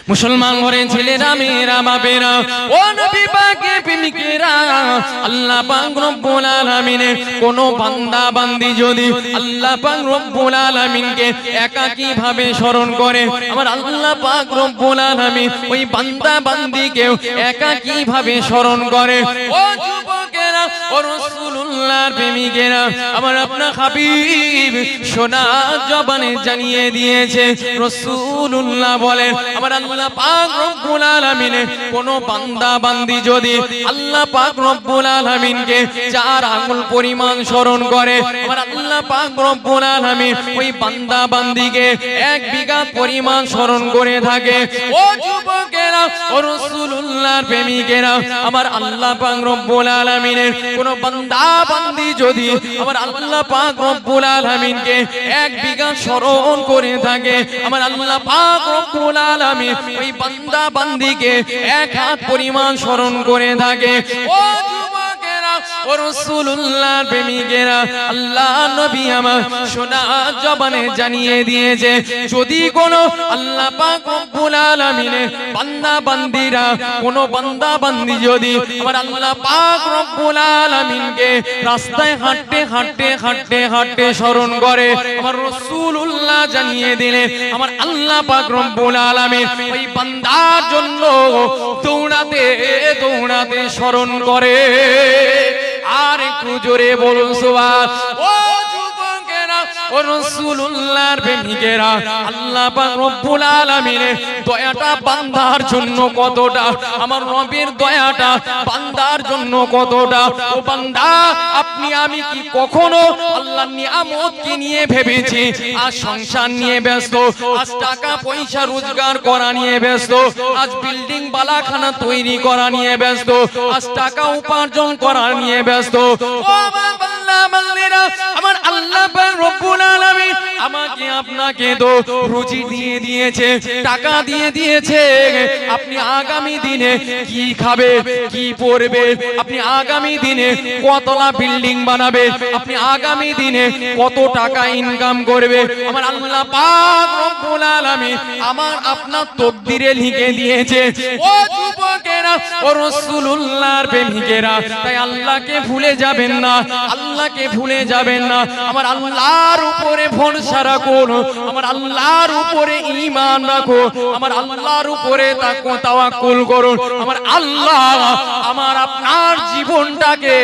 মুসলমান ঘরে ছেলেরা মেয়েরা বাপেরা ও নবী পাকের প্রেমিকেরা, আল্লাহ পাক রব্বুল আলামিনের কোন বান্দা বান্দি যদি আল্লাহ পাক রব্বুল আলামিনকে একাকী ভাবে স্মরণ করে, আমার আল্লাহ পাক রব্বুল আলামিন ওই বান্দা বান্দিকেও একাকী ভাবে স্মরণ করে। ও যুবকেরা, ও রাসূলুল্লাহর প্রেমিকেরা, আমার আপনার হাবিব সোনা জবানে জানিয়ে দিয়েছে, রাসূলুল্লাহ বলেন আমার আল্লাহ পাক রব্বুল আলামিনের কোন বান্দা বান্দি যদি আল্লাহ পাক রব্বুল আলামিনকে 4 আঙ্গুল পরিমাণ স্মরণ করে, আমার আল্লাহ পাক রব্বুল আলামিন ওই বান্দা বান্দিকে 1 বিঘা পরিমাণ স্মরণ করে থাকে। ও যুবকেরা, ও রাসূলুল্লাহর প্রেমিকেরা, আমার আল্লাহ পাক রব্বুল আলামিনের কোন বান্দা বান্দি যদি আমার আল্লাহ পাক রব্বুল আলামিনকে 1 বিঘা স্মরণ করে থাকে, আমার আল্লাহ পাক রব্বুল আলামিন ওই বান্দা বান্দিকে 1 হাত পরিমাণ স্মরণ করে থাকে। ও যুবকেরা, ও রাসূলুল্লাহর প্রেমিকেরা, আল্লাহ নবী আমার সোনা জবানে জানিয়ে দিয়েছে, যদি কোন আল্লাহ পাক রব্বুল আলামিনের বান্দা বান্দিরা কোন বান্দা বান্দি যদি আমার আল্লাহ পাক রব্বুল আলামিনকে রাস্তায় হাঁটতে হাঁটতে হাঁটতে হাঁটতে স্মরণ করে, আমার রাসূলুল্লাহ জানিয়ে দিলেন আমার আল্লাহ পাক রব্বুল আলামিন ওই বান্দার জন্য দৌড়াতে দৌড়াতে স্মরণ করে। আর একটু জোরে বলুন সুবহানাল্লাহ। ও যুবকেরা, ও রাসূলুল্লাহর প্রেমিকেরা, আল্লাহ পাক রব্বুল আলামিনের দয়াটা বান্দার জন্য কতটা, আমার রবের দয়াটা বান্দার জন্য কতটা। ও বান্দা, আপনি আমি কি কখনো আল্লাহর নিয়ামতকে নিয়ে ভেবেছি? আজ সংসার নিয়ে ব্যস্ত, আজ টাকা পয়সা রোজগার করা নিয়ে ব্যস্ত, আজ বিল্ডিং বালাখানা তৈরি করা নিয়ে ব্যস্ত, আজ টাকা উপার্জন করা নিয়ে ব্যস্ত। ও বান্দা বান্দিরা, আমার আল্লাহ পাক রব্বুল আলামিন আমাকে আপনাকে তো রুজি দিয়ে দিয়েছে, টাকা দিয়ে দিয়েছে, আপনি আগামী দিনে কি খাবে, কি পরবে, আপনি আগামী দিনে কতলা বিল্ডিং বানাবে, আপনি আগামী দিনে কত টাকা ইনকাম করবে, আমার আল্লাহ পাক রব্বুল আলামিন আমার আপনার তকদিরে লিখে দিয়েছে। ও যুবকেরা, ও রাসূলুল্লাহর প্রেমিকেরা, তাই আল্লাহকে ভুলে যাবেন না, আল্লাহকে ভুলে যাবেন না, আমার আল্লাহর উপরে ভরসা রাখুন, আমার আল্লাহর উপরে ঈমান রাখো, আমার আল্লাহর উপরে তাওয়াক্কুল করুন, আমার আল্লাহ আমার আপনার জীবনটাকে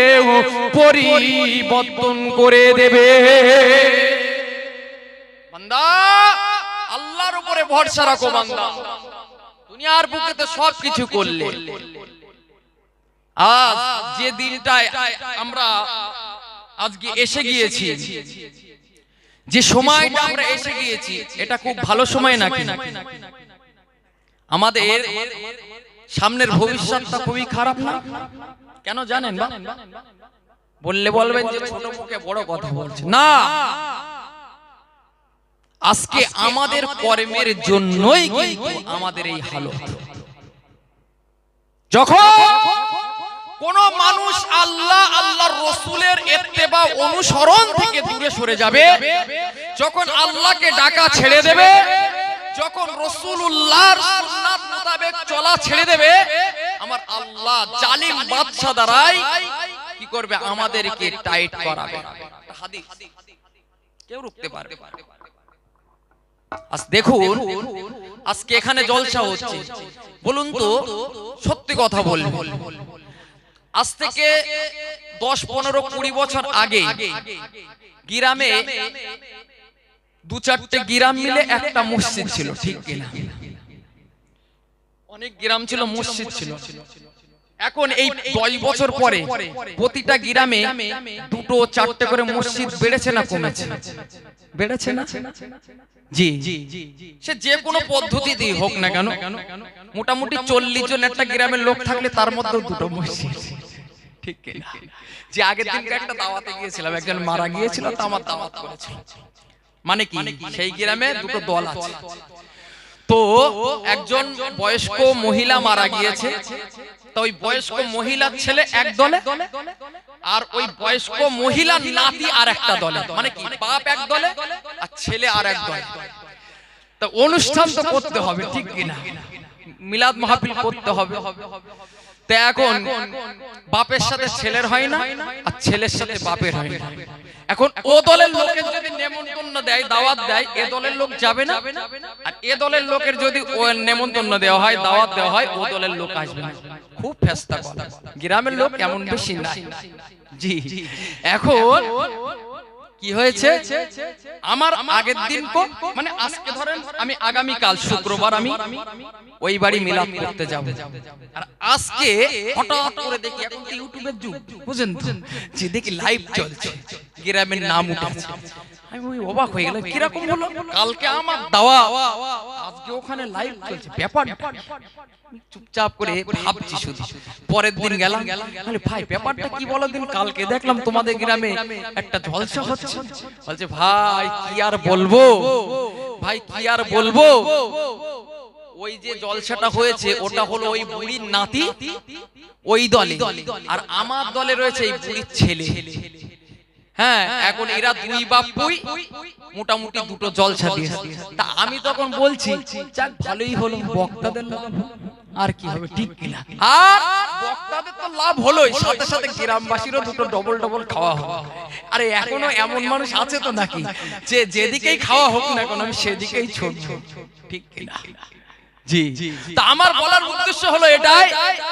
পরিবর্তন করে দেবে। বান্দা, আল্লাহর উপরে ভরসা রাখো বান্দা, দুনিয়ার বুকে তো সবকিছু করলে, আজ যে দিনটায় আমরা আজকে এসে গিয়েছি, যে সময়টা আমরা এসে গিয়েছি, এটা খুব ভালো সময় নাকি? আমাদের সামনের ভবিষ্যৎটা খুবই খারাপ না? কেন জানেন? বললে বলবেন যে ছোট মুখে বড় কথা বলছে না, আজকে আমাদের কর্মের জন্যই কিন্তু আমাদের এই হালত। যখন কোন মানুষ আল্লাহ আল্লাহর রাসূলের ইত্তেবা অনুসরণ থেকে দূরে সরে যাবে, যখন আল্লাহকে ডাকা ছেড়ে দেবে, যখন রাসূলুল্লাহর সুন্নাত মোতাবেক চলা ছেড়ে দেবে, আমার আল্লাহ জালিম বাদশা দ্বারাই কি করবে? আমাদেরকে টাইট করাবে। হাদিস কেউ রুখতে পারবে? আজ দেখুন, আজকে এখানে জলসা হচ্ছে, বলুন তো সত্যি কথা বলবেন, আজ থেকে 10, 15, 20 বছর আগে গ্রামে 2-4টে গ্রাম মিলে একটা মসজিদ ছিল, ঠিক কিনা? অনেক গ্রাম ছিল, মসজিদ ছিল। এখন এই 10 বছর পরে প্রতিটা গ্রামে 2-4টে করে মসজিদ বেড়েছে না কমেছে? বেড়েছে না? জি, সে যে কোনো পদ্ধতি দিয়ে হোক না কেন, মোটামুটি 40 জন একটা গ্রামের লোক থাকলে তার মধ্যে 2টো মসজিদ, ঠিক কিনা? যে আগের দিন একটা দাওয়াতে গিয়েছিলাম, একজন মারা গিয়েছিল, তো আমার দাওয়াত করেছিল, মানে কি সেই গ্রামে 2টো দল আছে, তো একজন বয়স্ক মহিলা মারা গিয়েছে, তো ওই বয়স্ক মহিলার ছেলে এক দলে, আর ওই বয়স্ক মহিলার নাতি আর একটা দলে, মানে কি বাপ এক দলে আর ছেলে আর এক দলে। তা অনুষ্ঠান তো করতে হবে, ঠিক কিনা? মিলাদ মাহফিল করতে হবে। তো এখন বাপের সাথে ছেলের হয় না, আর ছেলের সাথে বাপের হয় না। এখন ও দলের লোকের যদি নেমন্তন্ন দেয়, দাওয়াত দেয়, এ দলের লোক যাবে না, আর এ দলের লোকের যদি ও নেমন্তন্ন দেওয়া হয়, দাওয়াত দেওয়া হয়, ও দলের লোক আসবে না। খুব ফেস্তা কথা, গ্রামের লোক এমন বেশি নাই। জি, এখন কি হয়েছে, আমার আগের দিন মানে আজকে ধরেন আমি আগামী কাল শুক্রবার আমি ওই বাড়ি মিলাদ করতে যাব, আর আজকে হঠাৎ করে দেখি, এখন তো ইউটিউবের যুগ বুঝেন তো, যে দেখি লাইভ চলছে, গ্রামের নাম উঠেছে। আমি ওই অবাক হয়ে গেলাম, কিরকম হলো, কালকে আমার দাওয়া, আজকে ওখানে লাইভ চলছে, ব্যাপার চুপচাপ করে ভাবছি শুধু। পরের দিন গেলাম, ভাই ব্যাপারটা কি বলো দিন, কালকে দেখলাম তোমাদের গ্রামে একটা জলসা হচ্ছে। বলছে ভাই কি আর বলবো, ভাই কি আর বলবো, ওই যে জলসাটা হয়েছে ওটা হলো ওই বুড়ির নাতি ওই দলে, আর আমার দলে রয়েছে এই বুড়ির ছেলে। হ্যাঁ, এখন এরা দুই বাপুই মোটামুটি দুটো জলসা দিয়েছে। তা আমি তখন বলছি যাক ভালোই হলো, বক্তাদের লাভ আর কি হবে, ঠিক কিনা? আর বক্তাদের তো লাভ হলোই, সাথে সাথে গ্রামবাসীরও দুটো ডবল ডবল খাওয়া হবে। আরে এখনো এমন মানুষ আছে তো নাকি, যে যেদিকেই খাওয়া হোক না কেন আমি সেদিকেই ছুটব, ঠিক কিনা? জি, তা আমার বলার উদ্দেশ্য হলো এটাই,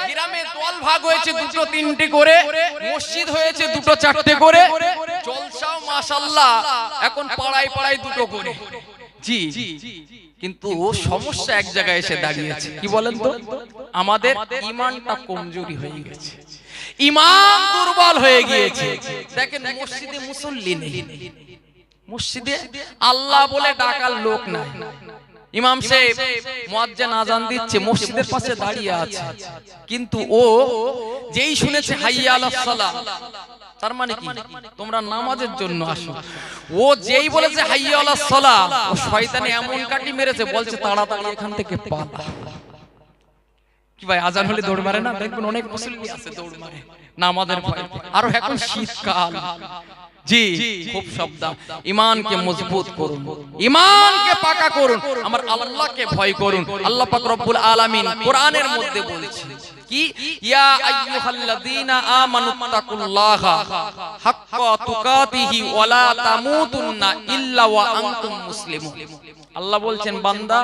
গ্রামে দল ভাগ হয়েছে দুটো তিনটে করে, মসজিদ হয়েছে দুটো চারটে করে, জলসাও মাশাআল্লাহ এখন পাড়ায় পাড়ায় দুটো করে। জি, কিন্তু সমস্যা এক জায়গায় এসে দাঁড়িয়েছে, কি বলেন তো, আমাদের ঈমানটা কমজোরি হয়ে গেছে, ঈমান দুর্বল হয়ে গিয়েছে। দেখেন মসজিদে মুসল্লি নেই, মসজিদে আল্লাহ বলে ডাকার লোক নাই, ইমাম সাহেব মুয়াজ্জিন আযান দিচ্ছে, মসজিদের পাশে দাঁড়িয়ে আছে, কিন্তু ও যেই শুনেছে হাইয়া আলাস সালাহ, তার মানে কি তোমরা নামাজের জন্য আসো, ও যেই বলেছে হাইয়া আলাস সালাহ, ও শয়তানে এমন কাটি মেরেছে, বলছে তাড়াতাড়ি এখান থেকে পালা। কি ভাই আযান হলে দৌড় মারে না? দেখবেন অনেক মুসল্লি আছে দৌড় মারে নামাজের ভয়ে, আর এখন শীতকাল। জি, খুব সাবধান, ঈমানকে মজবুত করুন, ঈমানকে পাকা করুন, আমার আল্লাহকে ভয় করুন। আল্লাহ পাক রব্বুল আলামিন কোরআনের মধ্যে বলেছেন কি, ইয়া আইয়ুহাল্লাযীনা আমানুত্তাকুল্লাহা হাক্কা তুকাতিহি ওয়া লা তামুতুন্না ইল্লা ওয়া আনতুম মুসলিমুন। আল্লাহ বলছেন বান্দা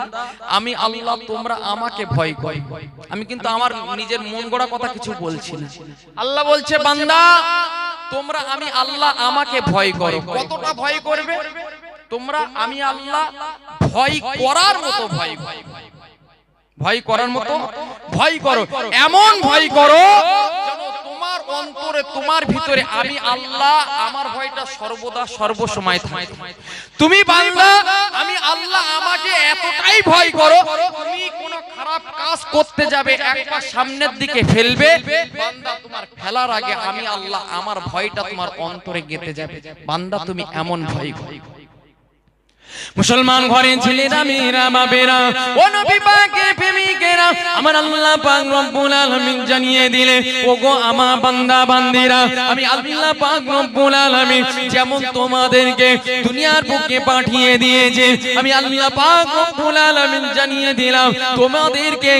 আমি আল্লাহ, তোমরা আমাকে ভয় করো। আমি কিন্তু আমার নিজের মন গড়া কথা কিছু বলছি না। আল্লাহ বলছে বান্দা তোমরা আমি আল্লাহ আমাকে ভয় করো। কতটা ভয় করবে তোমরা? আমি আল্লাহ ভয় করার মতো ভয় করো, ভয় করার মতো ভয় করো, এমন ভয় করো যেন তোমার অন্তরে তোমার ভিতরে আমি আল্লাহ আমার ভয়টা সর্বদা সর্বসময় থাকে। তুমি বান্দা আমি আল্লাহ আমাকে এতটাই ভয় করো, তুমি কোন খারাপ কাজ করতে যাবে একবার সামনের দিকে ফেলবে, বান্দা তোমার ফেলার আগে আমি আল্লাহ আমার ভয়টা তোমার অন্তরে গেঁথে যাবে। বান্দা তুমি এমন ভয় করো। মুসলমান ঘরে ছেলেরা মেয়েরা বাপেরা ও নবী পাকের প্রেমিকেরা, আমার আল্লাহ পাক রব্বুল আলামিন জানিয়ে দিলে ওগো আমার বান্দা বান্দিরা, আমি আল্লাহ পাক রব্বুল আলামিন যেমন তোমাদেরকে দুনিয়ার বুকে পাঠিয়ে দিয়েছে, আমি আল্লাহ পাক রব্বুল আলামিন জানিয়ে দিলাম তোমাদেরকে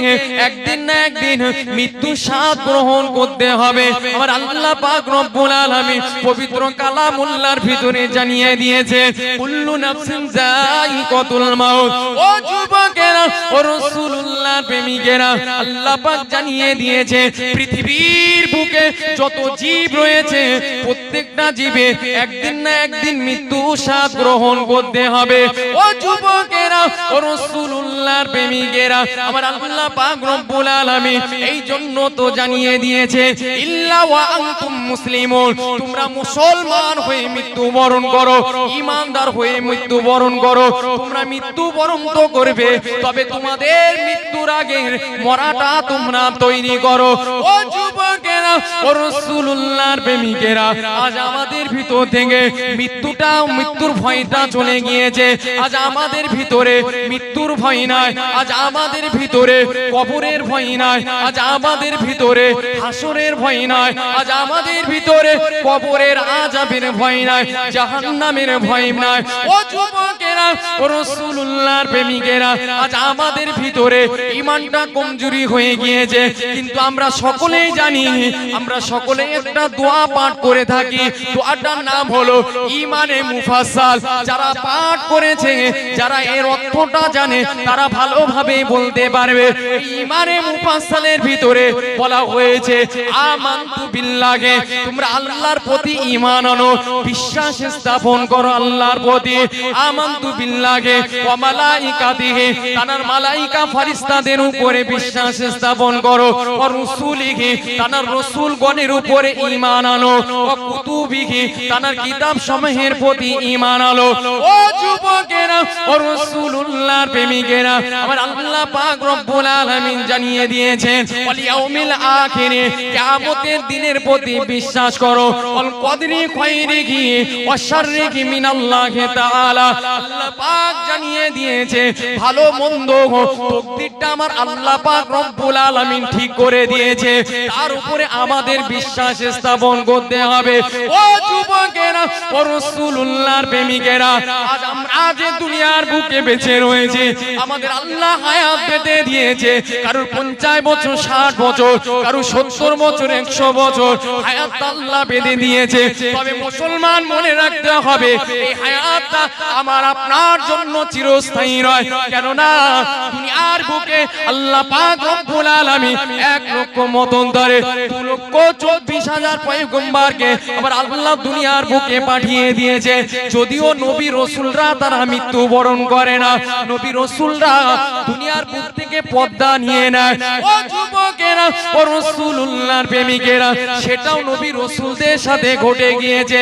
একদিন না একদিন মৃত্যু স্বাদ গ্রহণ করতে হবে। আমার আল্লাহ পাক রব্বুল আলামিন পবিত্র কালামুল্লাহর ভিতরে জানিয়ে দিয়েছে কুল্লু নাফসিন যায়িকাতুল মাউত। ও যুবকেরা ও রাসূলুল্লাহর প্রেমিকেরা, আল্লাহ পাক জানিয়ে দিয়েছে পৃথিবীর বুকে যত জীব রয়েছে প্রত্যেকটা জীবে একদিন না একদিন মৃত্যু স্বাদ গ্রহণ করতে হবে। ও যুবকেরা ও রাসূলুল্লাহর প্রেমিকেরা, আমার আল্লাহ পাক রব্বুল আলামিন এই জন্য তো জানিয়ে দিয়েছে ইল্লা ওয়া আনতুম মুসলিমুন, তোমরা মুসলমান হয়ে মৃত্যুবরণ করো, ঈমানদার হয়ে মৃত্যুবরণ করো। তোমরা মৃত্যুবরণ তো করবে, তবে তোমাদের মৃত্যুর আগে মরাটা তোমরা তৈরি করো। ও যুবকেরা যুবকেরা ও রাসূলুল্লাহর প্রেমিকেরা, আজ আমাদের ভিতর থেকে মৃত্যুর ভয়টা চলে গিয়েছে। আজ আমাদের ভিতরে মৃত্যুর ভয় নাই, আজ আমাদের ভিতরে কবরের ভয় নাই, আজ আমাদের ভিতরে হাসরের ভয় নাই, আজ আমাদের ভিতরে কবরের আযাবের ভয় নাই, জাহান্নামের ভয় নাই। ও যুবকেরা ও রাসূলুল্লাহর প্রেমিকেরা, আজ আমাদের ভিতরে ঈমানটা কমজোরি হয়ে গিয়েছে। কিন্তু আমরা সকলেই জানি, আমরা সকলেই একটা দোয়া পাঠ করে থাকি। দোয়াটার নাম হলো ঈমানে মুফাসসাল। যারা পাঠ করেছে, যারা এর অর্থটা জানে, তারা ভালোভাবে বলতে পারবে। ঈমানে মুফাসসালের ভিতরে বলা হয়েছে আমানতু বিল্লাহি, তোমরা আল্লাহর প্রতি ঈমান আনো, বিশ্বাস স্থাপন করো আল্লাহর প্রতি। আমানতু বিল্লাহি ওয়া মালাইকাতিহি, তানার মালাইকা ফেরেশতাদের উপরে বিশ্বাস স্থাপন করো। ওয়া রুসুলিহি, তানার রাসূলগণের উপরে ঈমান আনো। ওয়া কুতুবিহি, তানার কিতাব সমূহের প্রতি ঈমান আনো। ও যুবকেরা ও রাসূলুল্লাহর প্রেমিকেরা, আমার আল্লাহ পাক রব্বুল আলামিন জানিয়ে দিয়েছেন ওয়াল ইয়াউমিল আখিরে, কিয়ামতের দিনের প্রতি বিশ্বাস করো। ওয়াল কদরি খায়রিহি ওয়া শাররিহি মিনাল্লাহি তাআলা, আল্লাহ পাক জানিয়ে দিয়েছে ভালো মন্দ তকদিরটা আমার আল্লাহ পাক রব্বুল আলামিন ঠিক করে দিয়েছে, তার উপরে আমাদের বিশ্বাস স্থাপন করতে হবে। ও যুবকেরা ও রাসূলুল্লাহর প্রেমিকেরা, আজ আমরা যে দুনিয়ার বুকে বেঁচে রয়েছে, আমাদের আল্লাহ হায়াত বেঁধে দিয়েছে। কারোর 50 বছর, 60 বছর, কারোর 70 বছর, 100 বছর হায়াত আল্লাহ বেঁধে দিয়েছে। তবে মুসলমান মনে রাখতে হবে, এই হায়াতটা আমার আপনার জন্য চিরস্থায়ী নয়। কেননা দুনিয়ার বুকে আল্লাহ পাক রব্বুল আলামিন 1 লক্ষ মতন্তরে 2,24,000 পয়গম্বরকে আবার আল্লাহ দুনিয়ার বুকে পাঠিয়ে দিয়েছে। যদিও নবী রাসূলরা তারা মৃত্যুবরণ করে না, নবী রাসূলরা দুনিয়ার বুক থেকে পর্দা নিয়ে নেয়। ও যুবকেরা ও রাসূলুল্লাহর প্রেমিকেরা, সেটাও নবী রাসূলদের সাথে ঘটে গিয়েছে।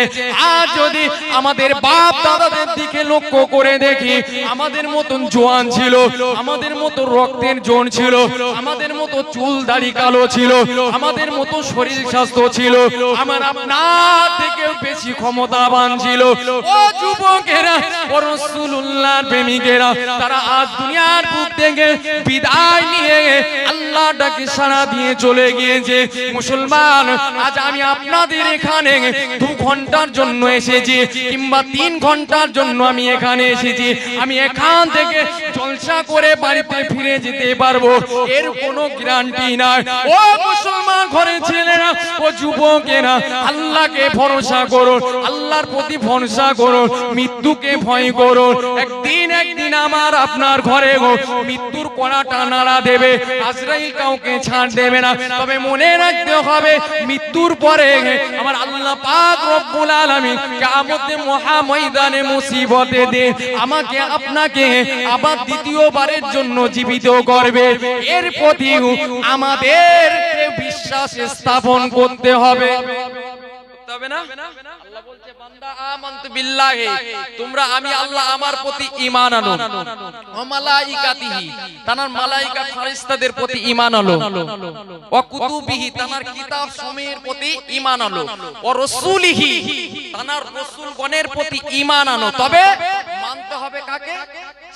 আজ যদি আমাদের বাপ দাদাদের দিকে লক্ষ্য করে দেখি, আমাদের মতন জোয়ান ছিল, আমাদের মতো রক্তের জোন ছিল, আমাদের মতো চুল দাড়ি কালো ছিল, আমাদের মতো শরীর স্বাস্থ্য ছিল, আমার আপনার থেকেও বেশি ক্ষমতাবান ছিল। ও যুবকেরা ও রাসূলুল্লাহর প্রেমিকেরা, তারা আজ দুনিয়ার বুক থেকে বিদায় নিয়ে আল্লাহ ডাকে সাড়া দিয়ে চলে গিয়েছে। মুসলমান, আজ আমি আপনাদের এখানে 2 ঘন্টার জন্য এসেছি, কিংবা 3 ঘন্টার জন্য আমি এখানে এসেছি। আমি এখান থেকে জলসা করে বাড়িতে ফিরে যেতে পারবো, এর কোনো গ্যারান্টি নাই। ও মুসলমান ঘরের ছেলেরা ও যুবকেরা, আল্লাহকে ভরসা করো, আল্লাহর প্রতি ভরসা করো, মৃত্যুকে ভয় করো। একদিন আমার আপনার ঘরে মৃত্যুর কড়াটা নাড়া দেবে, আজরাইল কাউকে ছাড় দেবে না। তবে মনে রাখতে হবে, মৃত্যুর পরে আমার আল্লাহ পাক রব্বুল আলামিন কিয়ামতের মহা ময়দানে মুসিবতে দিয়ে আমাকে আপনাকে আবার দ্বিতীয়বারের জন্য জীবিত করবে। এর প্রতি আমাদের বিশ্বাস স্থাপন করতে হবে। আল্লাহ বলছে, বান্দা আমানতু বিল্লাহি, তোমরা আমি আল্লাহ আমার প্রতি ঈমান আনো। ওয়া মালাইকাতিহি, তানার মালাইকা ফেরেশতাদের প্রতি ঈমান আনো। ওয়া কুতুবিহি, তানার কিতাব সমূহের প্রতি ঈমান আনো। ওয়া রাসূলিহি, তানার রাসূলগণের প্রতি ঈমান আনো। তবে মানতে হবে কাকে?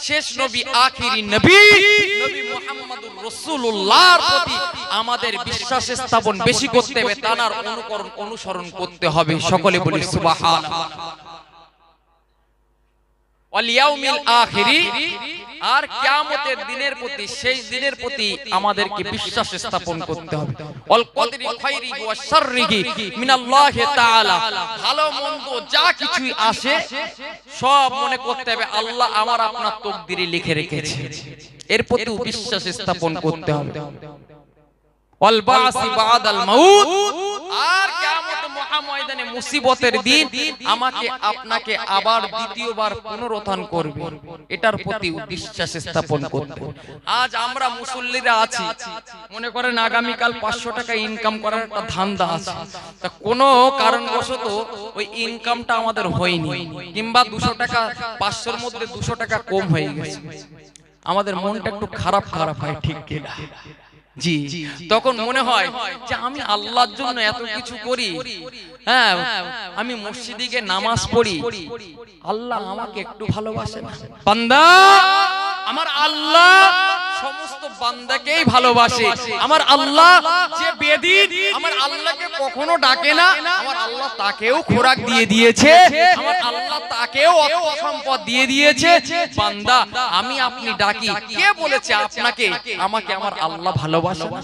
শেষ নবী, আখিরি নবী, নবী মুহাম্মদুর রাসূলুল্লাহর প্রতি আমাদের বিশ্বাস স্থাপন বেশি করতে হবে, তানার অনুসরণ করতে হবে। সকলে বলি সুবহানাল্লাহ। ওয়াল ইয়াউমিল আখিরি, আর কিয়ামতের দিনের প্রতি, শেষ দিনের প্রতি আমাদেরকে বিশ্বাস স্থাপন করতে হবে। ওয়াল কদরি খায়রিহি ওয়া শাররিহি মিনাল্লাহি তাআলা, ভালো মন্দ যা কিছুই আসে সব মনে করতে হবে আল্লাহ আমার আপনার তকদিরে লিখে রেখেছে, এর প্রতি বিশ্বাস স্থাপন করতে হবে। ওয়াল বাসি বাদাল মাউত, আর কিয়ামত মহা ময়দানে মুসিবতের দিন আমাকে আপনাকে আবার দ্বিতীয়বার পুনরুত্থান করবে, এটার প্রতি বিশ্বাস স্থাপন করতে। আজ আমরা মুসল্লিরা আছি, মনে করেন আগামী কাল 500 টাকা ইনকাম করার একটা ধান্দা আছে, তা কোনো কারণবশত ওই ইনকামটা আমাদের হয়নি, কিংবা 200 টাকা 500-এর মধ্যে 200 টাকা কম হয়ে গেছে, আমাদের মনটা একটু খারাপ হয়, ঠিক কিনা? জি, তখন মনে হয় যে আমি আল্লাহর জন্য এত কিছু করি, হ্যাঁ আমি মসজিদে গিয়ে নামাজ পড়ি, আল্লাহ আমাকে একটু ভালোবাসে না। বান্দা, আমার আল্লাহ সমস্ত বান্দাকেই ভালোবাসে। আমার আল্লাহ যে বেদিন, আমার আল্লাহকে কখনো ডাকে না, আমার আল্লাহ তাকেও খোরাক দিয়ে দিয়েছে, আমার আল্লাহ তাকেও অর্থ সম্পদ দিয়ে দিয়েছে। বান্দা, আমি আপনি ডাকি, কে বলেছে আপনাকে আমাকে আমার আল্লাহ ভালোবাসে না?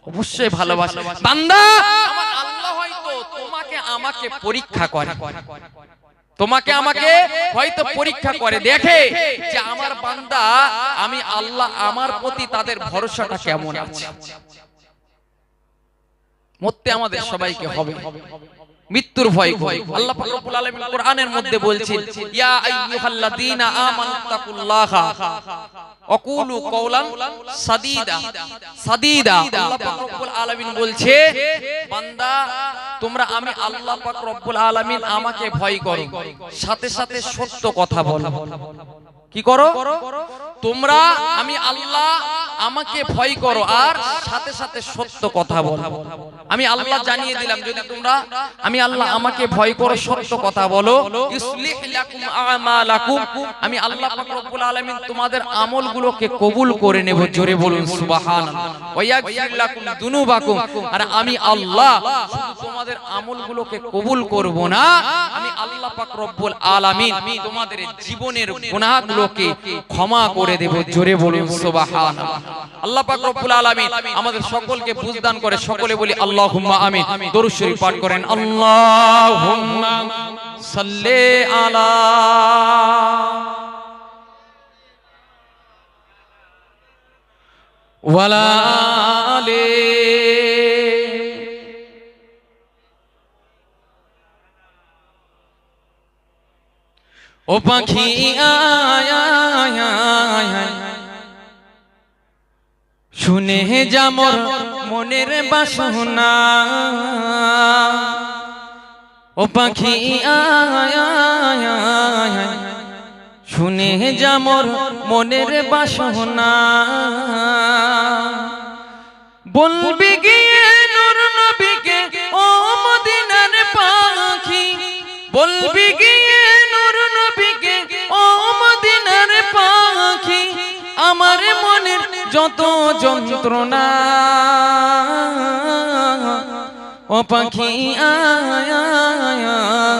অবশ্যই ভালোবাসে। বান্দা, আমার আল্লাহ হয়তো তোমাকে আমাকে পরীক্ষা করে, তোমাকে আমাকে হয়তো পরীক্ষা করে, দেখে যে আমার বান্দা, আমি আল্লাহ আমার প্রতি তাদের ভরসাটা কেমন আছে। মরতে আমাদের সবাইকে হবে, মৃত্যুর ভয় করি। আল্লাহ পাক রব্বুল আলামিন কোরআনের মধ্যে বলছেন, ইয়া আইয়ুহাল্লাযীনা আমানুত্তাকুল্লাহা ওয়াকুলু কওলান সাদীদা। সাদীদা আল্লাহ পাক রব্বুল আলামিন বলছে, বান্দা তোমরা আমি আল্লাহ পাক রব্বুল আলামিন আমাকে ভয় করো, সাথে সাথে সত্য কথা বলো। কি করো? তোমরা আমি আল্লাহ আমাকে ভয় করো আর সাথে সাথে সত্য কথা বলো। আমি আল্লাহ জানিয়ে দিলাম, যদি তোমরা আমি আল্লাহ আমাকে ভয় করো, সত্য কথা বলো, ইসলিহ লাকুম আমালাকুম, আমি আল্লাহ পাক রব্বুল আলামিন তোমাদের আমলগুলোকে কবুল করে নেব। জোরে বলুন সুবহানাল্লাহ। ওয়া ইয়াগফির লাকুম যুনুবাকুম, আর আমি আল্লাহ শুধু তোমাদের আমলগুলোকে কবুল করব না, আমি আল্লাহ পাক রব্বুল আলামিন তোমাদের জীবনের গুনাহগুলোকে ক্ষমা করে দেব। জোরে বলুন সুবহানাল্লাহ। আল্লাহ পাক রব্বুল আলামিন আমাদের সকলকে বুঝদান করে। সকলে বলি আল্লাহুম্মা আমিন। দরুদ শরীফ পাঠ করেন, আল্লাহুম্মা সাল্লি আলা ওয়ালা আলি। ও পাখি আয় আয় আয়, শুনে যা মোর মনের বাসনা। ও পাখি আয় আয় আয়, শুনে যা মোর মনের বাসনা। বলবি গিয়ে নূর নবীকে ও মদিনার পাখি, বলবি গিয়ে নূর নবীকে ও মদিনার পাখি, আমার মনের যত যন্ত্রণা। ও পাখি আয় আয়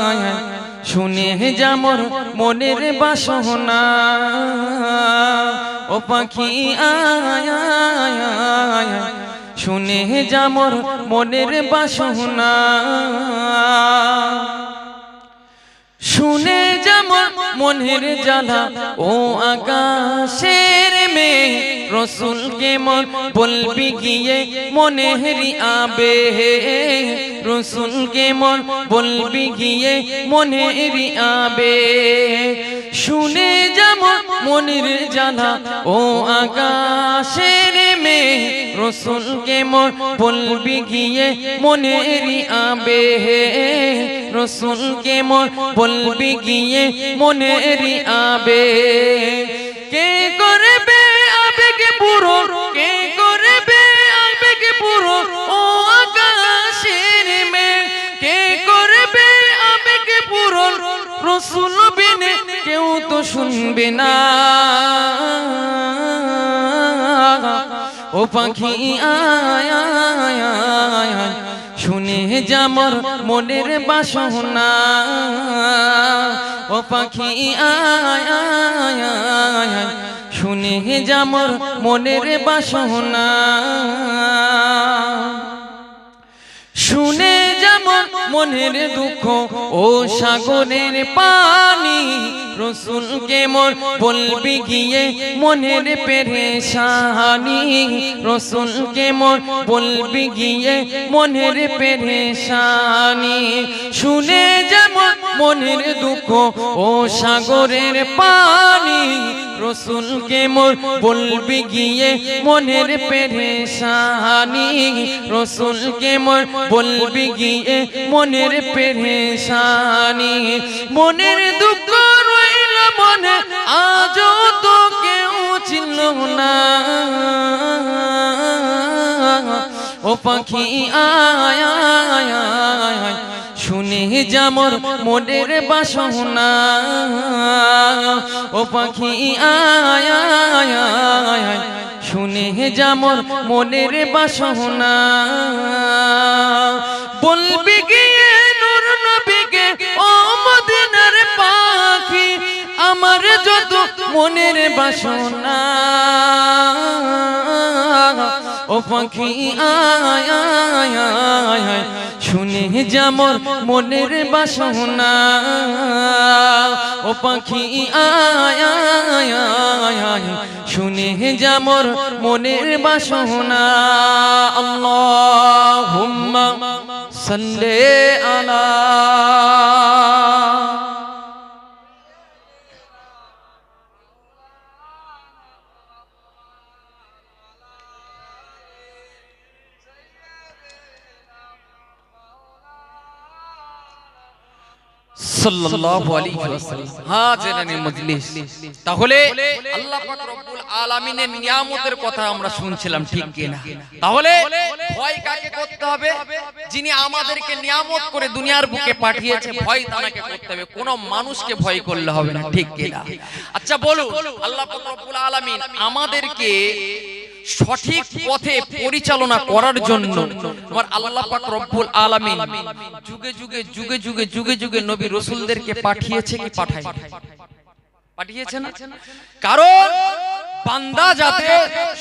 আয়, শুনে যা মোর মনের বাসনা। ও পাখি আয় আয় আয়, শুনে যা মোর মনের বাসনা। শুনে যা মোর মনের জ্বালা ও আকাশের মেয়ে, রসুলকে মোর বলবি গিয়ে মনেরি আবে। রসুলকে মোর বলবি গিয়ে মনেরি আবে। শুনে যা মোর মনের জ্বালা ও আকাশের মেয়ে, রসুলকে মোর বলবি গিয়ে মনেরি আবে। রসুলকে মোর বলবি গিয়ে মনেরি আবে। কে করবে আবেগ পুরো, কে করবে আবেগ পুরো ও আকাশের মেয়ে, কে করবে আবেগ পুরো, রসুল বিনে কেউ তো শুনবে না। ও পাখি আয় আয় আয়, শুনে যা মোর মনের বাসনা। ও পাখি আয় আয় আয়, শুনে যা মোর মনের বাসনা। শুনে যা মোর মনের দুঃখ ও সাগরের পানি, রসুলকে মোর বলবি গিয়ে মনের পেরেশানি। রসুলকে মোর বলবি গিয়ে মনের পেরেশানি। শুনে যা মোর মনের দুঃখ ও সাগরের পানি, রসুলকে মোর বলবি গিয়ে মনের পেরেশানি। রসুলকে মোর বলবি গিয়ে মনের পেরেশানি। মনের দুঃখ রইল মনে আজও তো কেউ চিনল না। ও পাখি আয় আয় আয় শুনে যা মোর মনের বাসনা ও পাখি আয় আয় আয় শুনে যা মোর মনের বাসনা বলবি গিয়ে নূর নবীকে ও মদিনার পাখি আমার যত মনের বাসনা ও পাখি আয় আয় আয় শুনে যা মোর মনের বাসনা ও পাখি আয় আয় আয় শুনে যা মোর মনের বাসনা আল্লাহুম্মা সাল্লি আলা সাল্লাল্লাহু আলাইহি ওয়াসাল্লাম। হাজিরানে মজলিস, তাহলে আল্লাহ পাক রব্বুল আলামিনের নিয়ামতের কথা আমরা শুনছিলাম, ঠিক কি না? তাহলে ভয় কাকে করতে হবে? যিনি আমাদেরকে নিয়ামত করে দুনিয়ার বুকে পাঠিয়েছে, ভয় তাকে করতে হবে, কোন মানুষকে ভয় করলে হবে না, ঠিক কি না? আচ্ছা বলুন, আল্লাহ পাক রব্বুল আলামিন আমাদেরকে সঠিক পথে পরিচালনা করার জন্য আমার আল্লাহ পাক রব্বুল আলামিন যুগে যুগে যুগে যুগে যুগে যুগে নবী রাসূলদেরকে পাঠিয়েছে কি পাঠিয়েছে না? কারণ বান্দা যাতে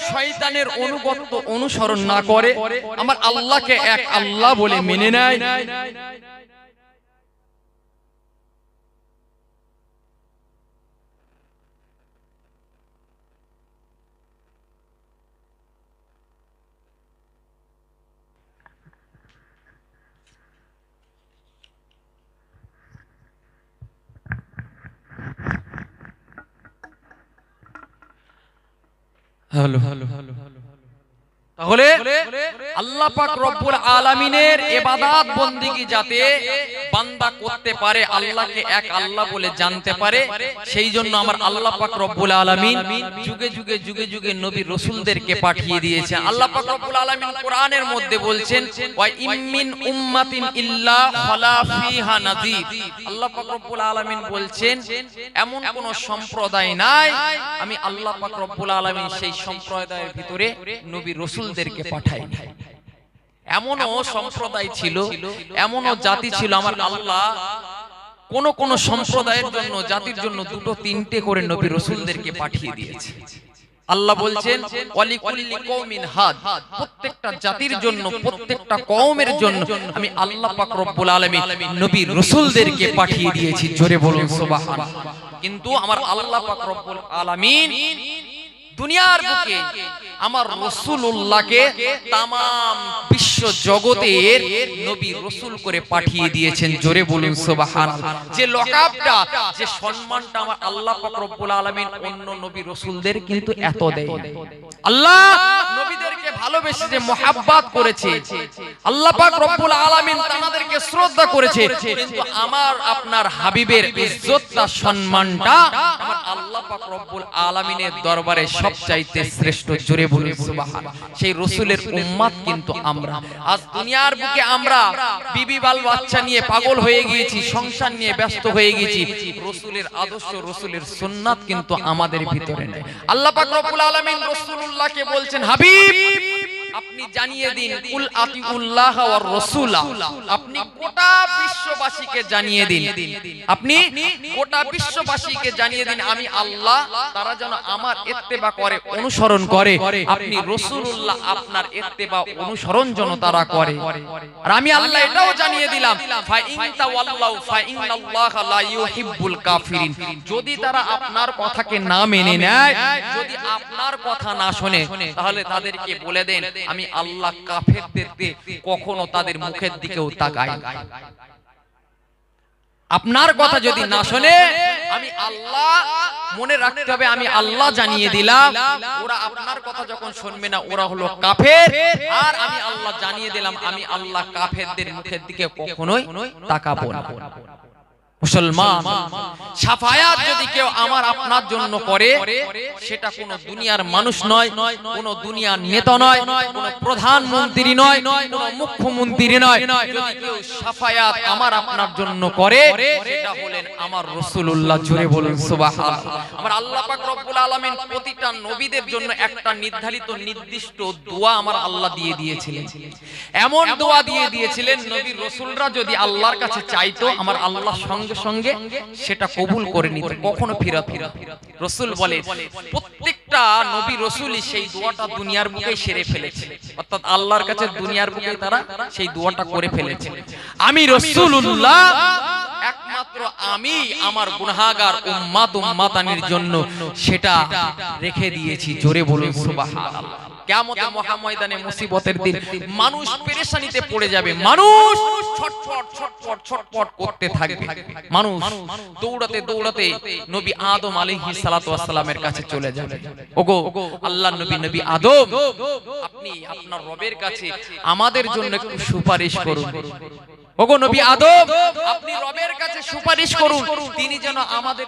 শয়তানের অনুগত্য অনুসরণ না করে, আমার আল্লাহকে এক আল্লাহ বলে মেনে নেয়। তাহলে আল্লাহ পাক রব্বুল আলামিনের ইবাদত বন্দেগী যাতে বান্দা করতে পারে, আল্লাহকে এক আল্লাহ বলে জানতে পারে, সেই জন্য আমার আল্লাহ পাক রব্বুল আলামিন যুগে যুগে যুগে যুগে নবী রাসূলদেরকে পাঠিয়ে দিয়েছে। আল্লাহ পাক রব্বুল আলামিন কোরআনের মধ্যে বলছেন ওয়া ইমিন উম্মাতিন ইল্লা খালা ফিহা নাযীর। আল্লাহ পাক রব্বুল আলামিন বলছেন এমন কোন সম্প্রদায় নাই, আমি আল্লাহ পাক রব্বুল আলামিন সেই সম্প্রদায়ের ভিতরে নবী রাসূলদেরকে পাঠাই নাই। এমনও সম্প্রদায় ছিল, এমনও জাতি ছিল, আমার আল্লাহ কোন কোন সম্প্রদায়ের জন্য, জাতির জন্য দুটো তিনটে করে নবী রাসূলদেরকে পাঠিয়ে দিয়েছে। আল্লাহ বলছেন ওয়ালিকুল্লি কওমিন হাদ, প্রত্যেকটা জাতির জন্য, প্রত্যেকটা কওমের জন্য আমি আল্লাহ পাক রব্বুল আলামিন নবী রাসূলদেরকে পাঠিয়ে দিয়েছি। জোরে বলুন সুবহানাল্লাহ। কিন্তু আমার আল্লাহ পাক রব্বুল আলামিন দুনিয়ার বুকে আমার রাসূলুল্লাহকে তাম বিশ্ব জগতের নবী রাসূল করে পাঠিয়ে দিয়েছেন। জোরে বলুন সুবহানাল্লাহ। যে লকাবটা, যে সম্মানটা আমার আল্লাহ পাক রব্বুল আলামিন অন্য নবী রাসূলদের কিন্তু এত দেয়। আল্লাহ নবীদেরকে ভালোবেসে যে মুহাব্বত করেছে, আল্লাহ পাক রব্বুল আলামিন তাদেরকে শ্রদ্ধা করেছে, কিন্তু আমার আপনার হাবিবের ইজ্জতটা, সম্মানটা আমার আল্লাহ পাক রব্বুল আলামিনের দরবারে সবচাইতে শ্রেষ্ঠ। জোরে বলুন সুবহানাল্লাহ। সেই রাসূলের উম্মত কিন্তু আমরা। আজ দুনিয়ার বুকে আমরা বিবি বাল বাচ্চা নিয়ে পাগল হয়ে গিয়েছি, সংসার নিয়ে ব্যস্ত হয়ে গেছি, রাসূলের আদর্শ, রাসূলের সুন্নাত কিন্তু আমাদের ভিতরে নেই। আল্লাহ পাক রব্বুল আলামিন রাসূলুল্লাহকে বলছেন হাবিব আপনি জানিয়ে দিন কুল আতিউল্লাহ ওয়ার রাসূলা, আপনি গোটা বিশ্ববাসীকে জানিয়ে দিন, আপনি গোটা বিশ্ববাসীকে জানিয়ে দিন আমি আল্লাহ, তারা যেন আমার ইত্তেবা করে, অনুসরণ করে। আপনি রাসূলুল্লাহ আপনার ইত্তেবা অনুসরণ যেন তারা করে। আর আমি আল্লাহ এটাও জানিয়ে দিলাম ফা ইন তাওয়াল্লাউ ফা ইন্নাল্লাহা লা ইউহিব্বুল কাফিরিন, যদি তারা আপনার কথাকে না মেনে নেয়, যদি আপনার কথা না শোনে, তাহলে তাদেরকে বলে দেন আমি আল্লাহ কাফেরদেরকে কখনো তাদের মুখের দিকেও তাকাই না। আপনার কথা যদি না শোনে, আমি আল্লাহ, মনে রাখতে হবে আমি আল্লাহ জানিয়ে দিলাম ওরা আপনার কথা যখন শুনবে না ওরা হলো কাফের, আর আমি আল্লাহ জানিয়ে দিলাম আমি আল্লাহ কাফেরদের মুখের দিকে কখনোই তাকাবো না। মুসলমান, শাফায়াত যদি কেউ আমার আপনার জন্য করে, সেটা কোনো দুনিয়ার মানুষ নয়, কোনো দুনিয়ার নেতা নয়, কোনো প্রধানমন্ত্রী নয়, কোনো মুখ্যমন্ত্রী নয়। যদি কেউ শাফায়াত আমার আপনার জন্য করে, সেটা হলেন আমার রাসূলুল্লাহ। জোরে বলুন সুবহানাল্লাহ। আমার আল্লাহ পাক রব্বুল আলামিন প্রতিটা নবীদের জন্য একটা নির্ধারিত নির্দিষ্ট দোয়া আমার আল্লাহ দিয়ে দিয়েছিলেন। এমন দোয়া দিয়ে দিয়েছিলেন, নবী রাসূলরা যদি আল্লাহর কাছে চাইতো, আমার আল্লাহ সঙ্গে সঙ্গে সেটা কবুল করে নিত, কখনো ফিরাত। রাসূল বলে প্রত্যেকটা নবী রাসূলই সেই দোয়াটা দুনিয়ার বুকে সেরে ফেলেছে, অর্থাৎ আল্লাহর কাছে দুনিয়ার বুকে তারা সেই দোয়াটা করে ফেলেছে। আমি রাসূলুল্লাহ একমাত্র আমি আমার গুনাহগার উম্মত উম্মাতানির জন্য সেটা রেখে দিয়েছি। জোরে বলুন সুবহানাল্লাহ। কিয়ামতের মহাময়দানে মুসিবতের দিন মানুষ পেরেশানিতে পড়ে যাবে, মানুষ ছটফট ছটফট ছটফট করতে থাকবে, মানুষ দৌড়াতে দৌড়াতে নবী আদম আলাইহিস সালাতু ওয়াস সালামের কাছে চলে যাবে। ওগো আল্লাহর নবী, নবী আদম, আপনি আপনার রবের কাছে আমাদের জন্য একটু সুপারিশ করুন। ওগো নবী আদম, আপনি রবের কাছে সুপারিশ করুন, তিনি যেন আমাদের